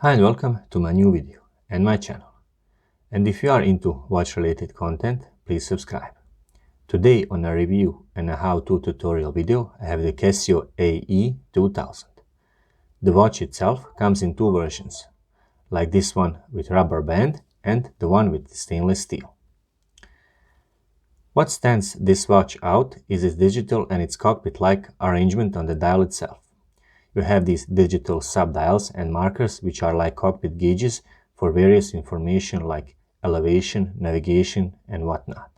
Hi and welcome to my new video and my channel. And if you are into watch related content, please subscribe. Today on a review and a how-to tutorial video, I have the Casio AE-2000. The watch itself comes in two versions, like this one with rubber band and the one with stainless steel. What stands this watch out is its digital and its cockpit-like arrangement on the dial itself. You have these digital sub-dials and markers which are like cockpit gauges for various information like elevation, navigation and whatnot.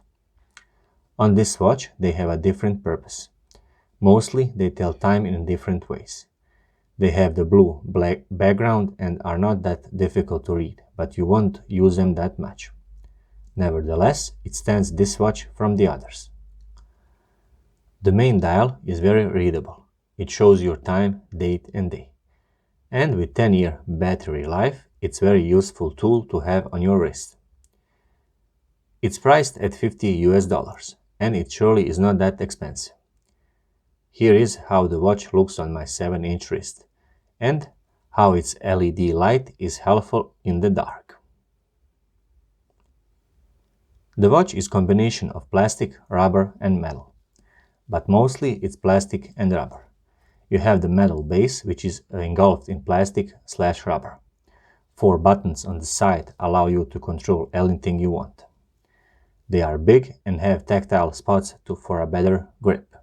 On this watch they have a different purpose. Mostly they tell time in different ways. They have the blue-black background and are not that difficult to read, but you won't use them that much. Nevertheless, it stands this watch from the others. The main dial is very readable. It shows your time, date and day. And with 10-year battery life, it's a very useful tool to have on your wrist. It's priced at $50 and it surely is not that expensive. Here is how the watch looks on my 7-inch wrist and how its LED light is helpful in the dark. The watch is a combination of plastic, rubber and metal, but mostly it's plastic and rubber. You have the metal base, which is engulfed in plastic/rubber. 4 buttons on the side allow you to control anything you want. They are big and have tactile spots for a better grip.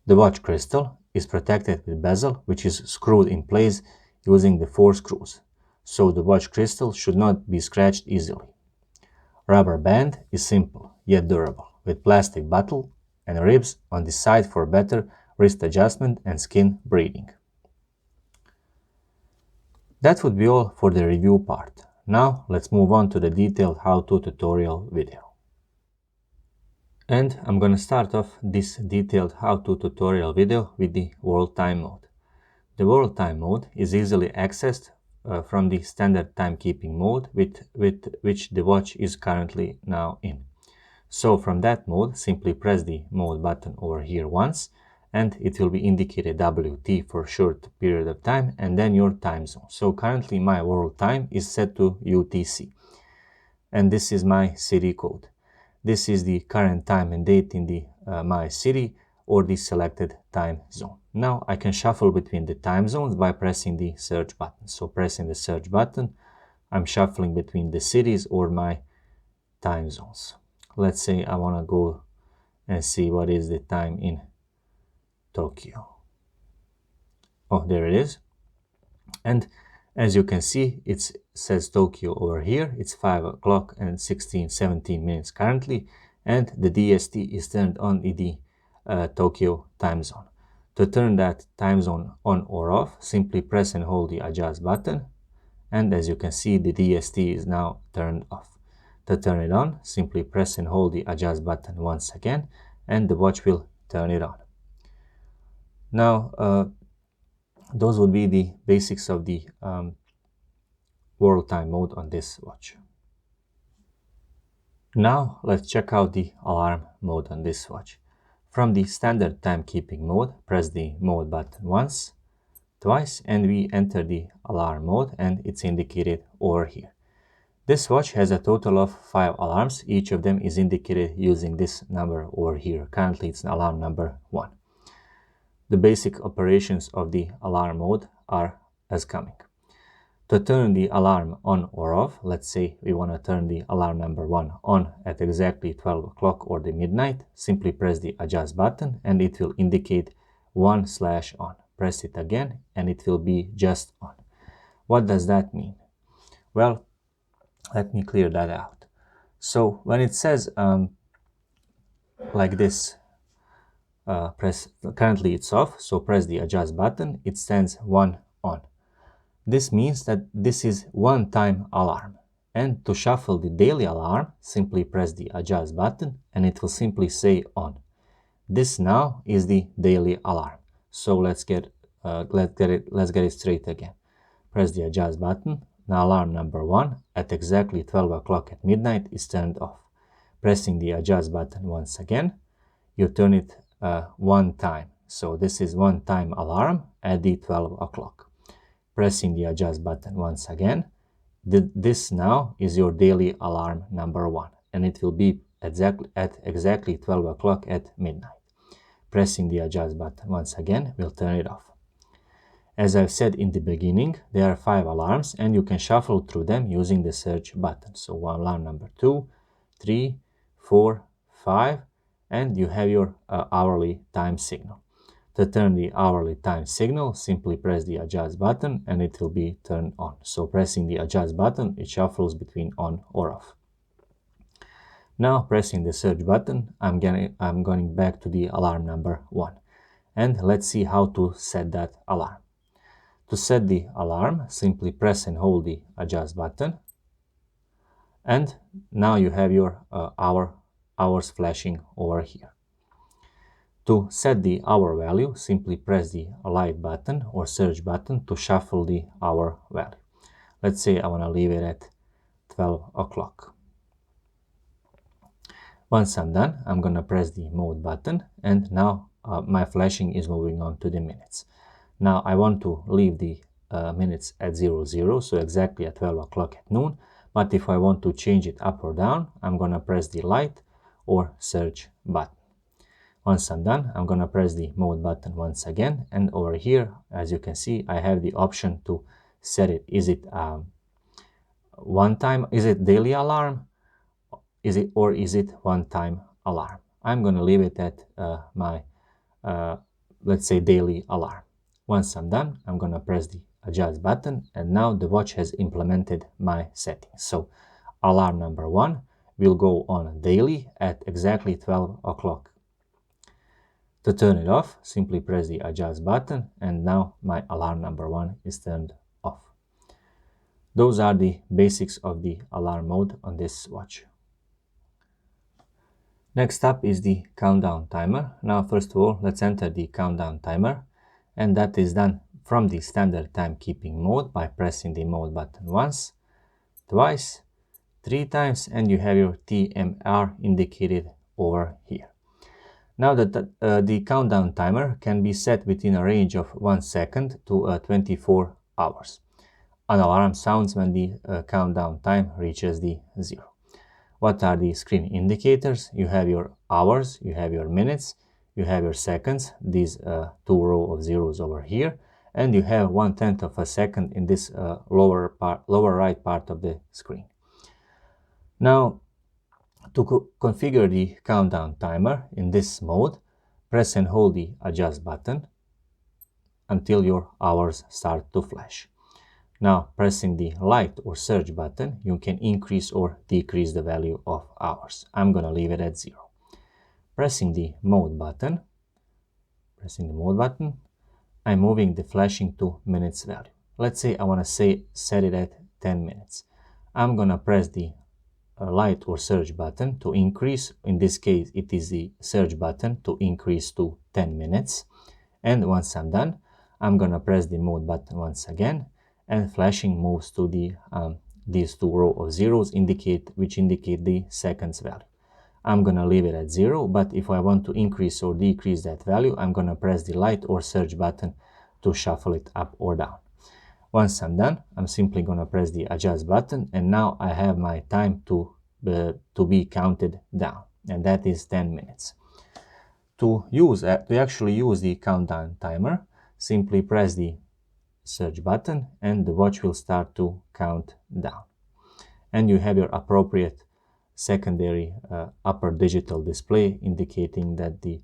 The watch crystal is protected with bezel, which is screwed in place using the 4 screws, so the watch crystal should not be scratched easily. Rubber band is simple yet durable, with plastic buckle and ribs on the side for better wrist adjustment and skin breathing. That would be all for the review part. Now let's move on to the detailed how-to tutorial video. And I'm gonna start off this detailed how-to tutorial video with the world time mode. The world time mode is easily accessed from the standard timekeeping mode with which the watch is currently now in. So from that mode, simply press the mode button over here once and it will be indicated WT for short period of time and then your time zone. So currently my world time is set to UTC and this is my city code. This is the current time and date in the my city or the selected time zone. Now I can shuffle between the time zones by pressing the search button. So pressing the search button, I'm shuffling between the cities or my time zones. Let's say I want to go and see what is the time in Tokyo. Oh, there it is. And as you can see, it says Tokyo over here. It's 5 o'clock and 17 minutes currently, and the DST is turned on in the Tokyo time zone. To turn that time zone on or off, simply press and hold the adjust button, and as you can see, the DST is now turned off. To turn it on, simply press and hold the adjust button once again, and the watch will turn it on. Now, those would be the basics of the world time mode on this watch. Now, let's check out the alarm mode on this watch. From the standard timekeeping mode, press the mode button once, twice, and we enter the alarm mode, and it's indicated over here. This watch has a total of 5 alarms. Each of them is indicated using this number over here. Currently, it's alarm number 1. The basic operations of the alarm mode are as coming. To turn the alarm on or off, let's say we want to turn the alarm number 1 on at exactly 12 o'clock or the midnight, simply press the adjust button and it will indicate 1/on. Press it again and it will be just on. What does that mean? Well, let me clear that out. So when it says like this, currently it's off, so press the adjust button, it stands 1 on. This means that this is one time alarm, and to shuffle the daily alarm, simply press the adjust button and it will simply say on. This now is the daily alarm. So let's get it straight again. Press the adjust button. Now alarm number 1 at exactly 12 o'clock at midnight is turned off. Pressing the adjust button once again, you turn it one time. So this is one time alarm at the 12 o'clock. pressing the adjust button once again. This now is your daily alarm number 1, and it will be exactly 12 o'clock at midnight. Pressing the adjust button once again will turn it off. As I've said in the beginning, there are 5 alarms, and you can shuffle through them using the search button. So alarm number 2, 3, 4, 5, and you have your hourly time signal. To turn the hourly time signal, simply press the adjust button and it will be turned on. So pressing the adjust button, it shuffles between on or off. Now pressing the search button, I'm going back to the alarm number 1. And let's see how to set that alarm. To set the alarm, simply press and hold the adjust button. And now you have your hours flashing over here. To set the hour value, simply press the light button or search button to shuffle the hour value. Let's say I want to leave it at 12 o'clock. Once I'm done, I'm going to press the mode button, and now my flashing is moving on to the minutes. Now I want to leave the minutes at 00, so exactly at 12 o'clock at noon. But if I want to change it up or down, I'm going to press the light or search button. Once I'm done, I'm going to press the mode button once again, and over here, as you can see, I have the option to set it. Is it one time? Is it daily alarm? Is it one time alarm? I'm going to leave it at my let's say daily alarm. Once I'm done, I'm going to press the adjust button, and now the watch has implemented my settings. So alarm number 1 will go on daily at exactly 12 o'clock. To turn it off, simply press the adjust button, and now my alarm number 1 is turned off. Those are the basics of the alarm mode on this watch. Next up is the countdown timer. Now first of all, let's enter the countdown timer, and that is done from the standard timekeeping mode by pressing the mode button once, twice, 3 times, and you have your TMR indicated over here. Now that the countdown timer can be set within a range of 1 second to 24 hours. An alarm sounds when the countdown time reaches the 0. What are the screen indicators? You have your hours, you have your minutes, you have your seconds, these 2 rows of zeros over here, and you have 1/10 of a second in this lower right part of the screen. Now, to configure the countdown timer in this mode, press and hold the adjust button until your hours start to flash. Now, pressing the light or search button, you can increase or decrease the value of hours. I'm going to leave it at 0. Pressing the mode button, I'm moving the flashing to minutes value. Let's say I want to set it at 10 minutes. I'm going to press the light or search button to increase. In this case, it is the search button to increase to 10 minutes. And once I'm done, I'm going to press the mode button once again, and flashing moves to the these 2 rows of zeros which indicate the seconds value. I'm going to leave it at 0, but if I want to increase or decrease that value, I'm going to press the light or search button to shuffle it up or down. Once I'm done, I'm simply going to press the adjust button, and now I have my time to be counted down, and that is 10 minutes. To actually use the countdown timer, simply press the search button and the watch will start to count down. And you have your appropriate secondary upper digital display indicating that the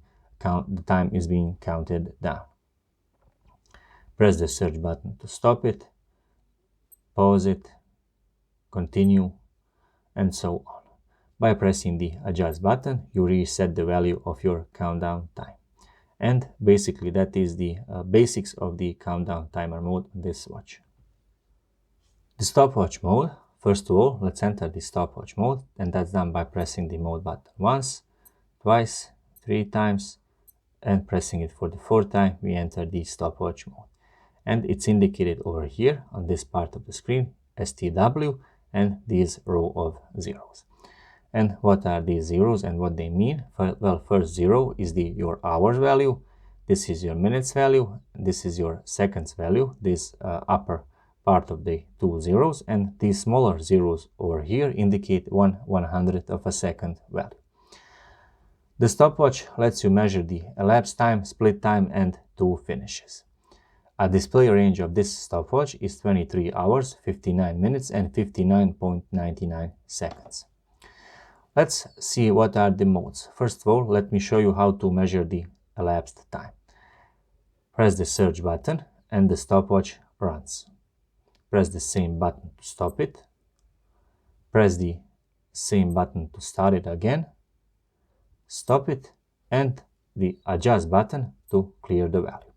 time is being counted down. Press the search button to stop it, pause it, continue, and so on. By pressing the adjust button, you reset the value of your countdown time. And basically that is the basics of the countdown timer mode on this watch. The stopwatch mode, first of all, let's enter the stopwatch mode, and that's done by pressing the mode button once, twice, 3 times, and pressing it for the 4th time, we enter the stopwatch mode. And it's indicated over here on this part of the screen, STW, and these row of zeros. And what are these zeros and what they mean? Well, first 0 is your hours value, This is your minutes value, this is your seconds value, this upper part of the two zeros, and these smaller zeros over here indicate 1/100th of a second value. The stopwatch lets you measure the elapsed time, split time, and two finishes. A display range of this stopwatch is 23 hours, 59 minutes, and 59.99 seconds. Let's see what are the modes. First of all, let me show you how to measure the elapsed time. Press the search button and the stopwatch runs. Press the same button to stop it. Press the same button to start it again. Stop it, and the adjust button to clear the value.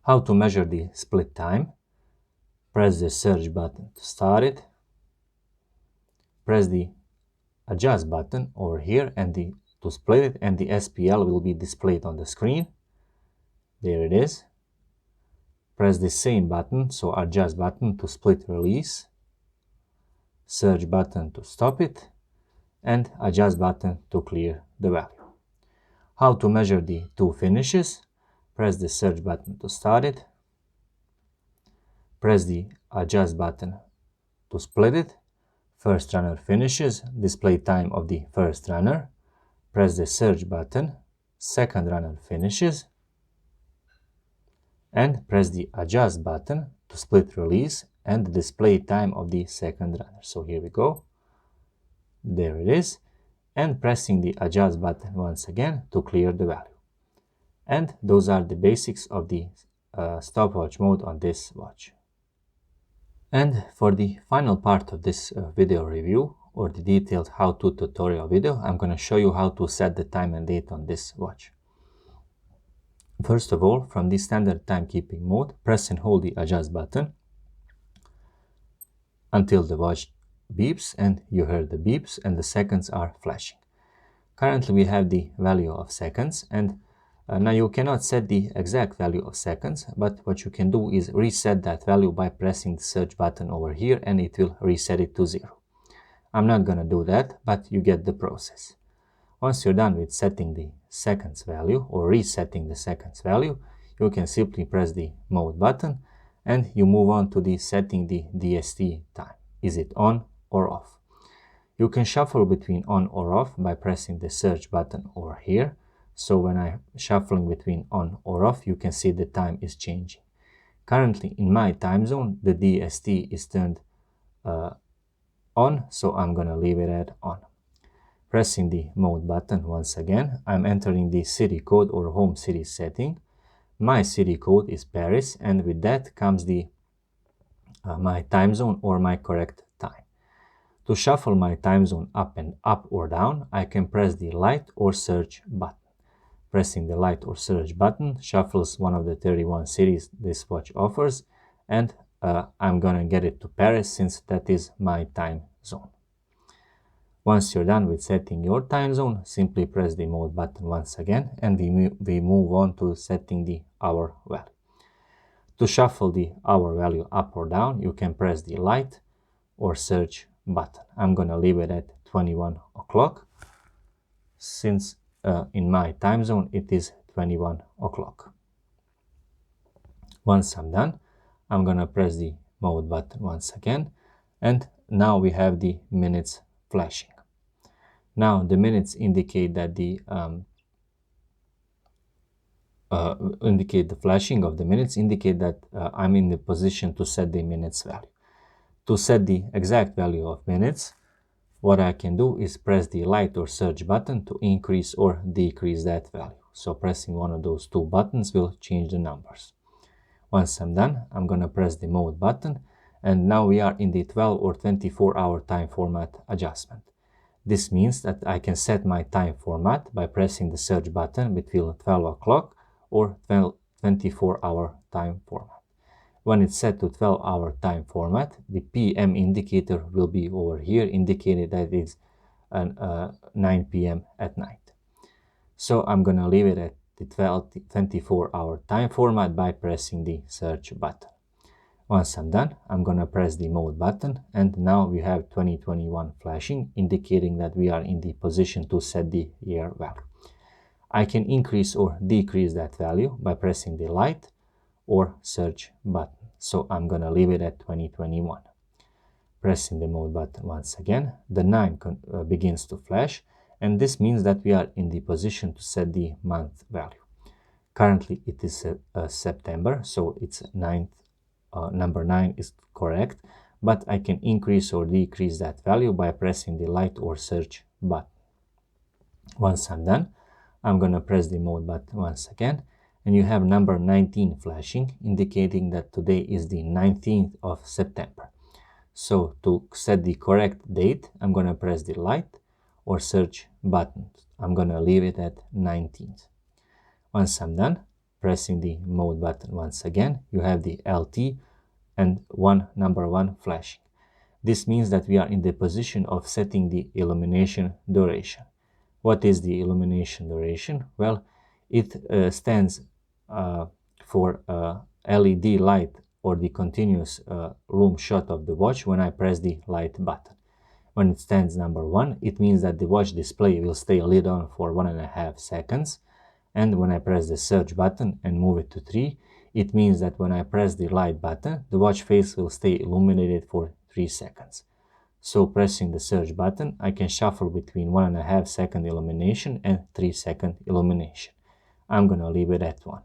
How to measure the split time? Press the search button to start it. Press the adjust button over here and to split it, and the SPL will be displayed on the screen. There it is. Press the same button, so adjust button to split release, search button to stop it, and adjust button to clear the value. How to measure the two finishes? Press the search button to start it. Press the adjust button to split it. First runner finishes, display time of the first runner. Press the search button, second runner finishes, and press the adjust button to split release and the display time of the second runner. So here we go. There it is. And pressing the adjust button once again to clear the value. And those are the basics of the stopwatch mode on this watch. And for the final part of this video review, or the detailed how-to tutorial video, I'm going to show you how to set the time and date on this watch. First of all, from the standard timekeeping mode, press and hold the adjust button until the watch beeps, and you hear the beeps and the seconds are flashing. Currently we have the value of seconds, and now you cannot set the exact value of seconds, but what you can do is reset that value by pressing the search button over here, and it will reset it to 0. I'm not gonna do that, but you get the process. Once you're done with setting the seconds value or resetting the seconds value, you can simply press the mode button and you move on to the setting the DST time. Is it on or off? You can shuffle between on or off by pressing the search button over here. So when I'm shuffling between on or off, you can see the time is changing. Currently in my time zone, the DST is turned on, so I'm gonna leave it at on. Pressing the mode button once again, I'm entering the city code or home city setting. My city code is Paris, and with that comes the my time zone or my correct time. To shuffle my time zone up or down, I can press the light or search button. Pressing the light or search button shuffles one of the 31 cities this watch offers, and I'm gonna get it to Paris since that is my time zone. Once you're done with setting your time zone, simply press the mode button once again, and we move on to setting the hour value. To shuffle the hour value up or down, you can press the light or search button. I'm gonna leave it at 21 o'clock since in my time zone it is 21 o'clock. Once I'm done, I'm gonna press the mode button once again, and now we have the minutes flashing. Now the minutes indicate that the flashing of the minutes indicate that I'm in the position to set the minutes value. To set the exact value of minutes, what I can do is press the light or search button to increase or decrease that value. So pressing one of those two buttons will change the numbers. Once I'm done, I'm gonna press the mode button, and now we are in the 12 or 24-hour time format adjustment. This means that I can set my time format by pressing the search button between 12 o'clock or 24-hour time format. When it's set to 12-hour time format, the PM indicator will be over here, indicating that it's 9 PM at night. So I'm gonna leave it at the 24-hour time format by pressing the search button. Once I'm done, I'm gonna press the mode button, and now we have 2021 flashing, indicating that we are in the position to set the year value. I can increase or decrease that value by pressing the light or search button. So I'm gonna leave it at 2021. Pressing the mode button once again, the 9 begins to flash, and this means that we are in the position to set the month value. Currently it is September, so it's number 9 is correct, but I can increase or decrease that value by pressing the light or search button. Once I'm done, I'm gonna press the mode button once again, and you have number 19 flashing, indicating that today is the 19th of September. So to set the correct date, I'm gonna press the light or search button. I'm gonna leave it at 19th. Once I'm done, pressing the mode button once again, you have the LT and number 1 flashing. This means that we are in the position of setting the illumination duration. What is the illumination duration? Well, it stands for LED light or the continuous lume shot of the watch when I press the light button. When it stands number 1, it means that the watch display will stay lit on for 1.5 seconds. And when I press the search button and move it to 3, it means that when I press the light button, the watch face will stay illuminated for 3 seconds. So pressing the search button, I can shuffle between 1.5 second illumination and 3 second illumination. I'm gonna leave it at 1.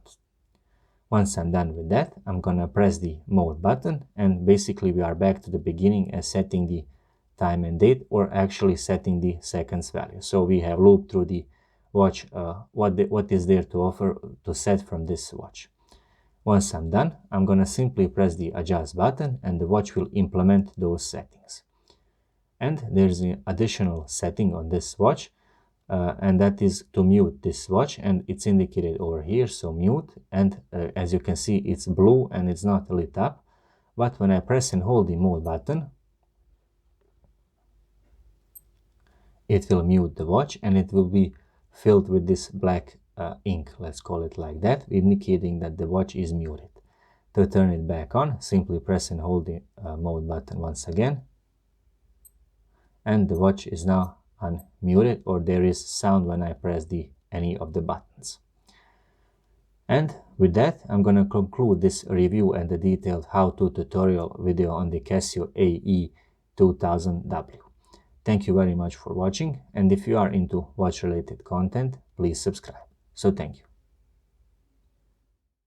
Once I'm done with that, I'm gonna press the mode button, and basically we are back to the beginning as setting the time and date, or actually setting the seconds value. So we have looped through the watch what is there to offer to set from this watch. Once I'm done, I'm gonna simply press the adjust button and the watch will implement those settings. And there's an additional setting on this watch, and that is to mute this watch, and it's indicated over here, so mute, and as you can see it's blue and it's not lit up, but when I press and hold the mode button, it will mute the watch and it will be filled with this black ink, let's call it like that, indicating that the watch is muted. To turn it back on, simply press and hold the mode button once again, and the watch is now unmuted, or there is sound when I press any of the buttons. And with that, I'm going to conclude this review and the detailed how-to tutorial video on the Casio AE-2000W. Thank you very much for watching, and if you are into watch-related content, please subscribe. So thank you.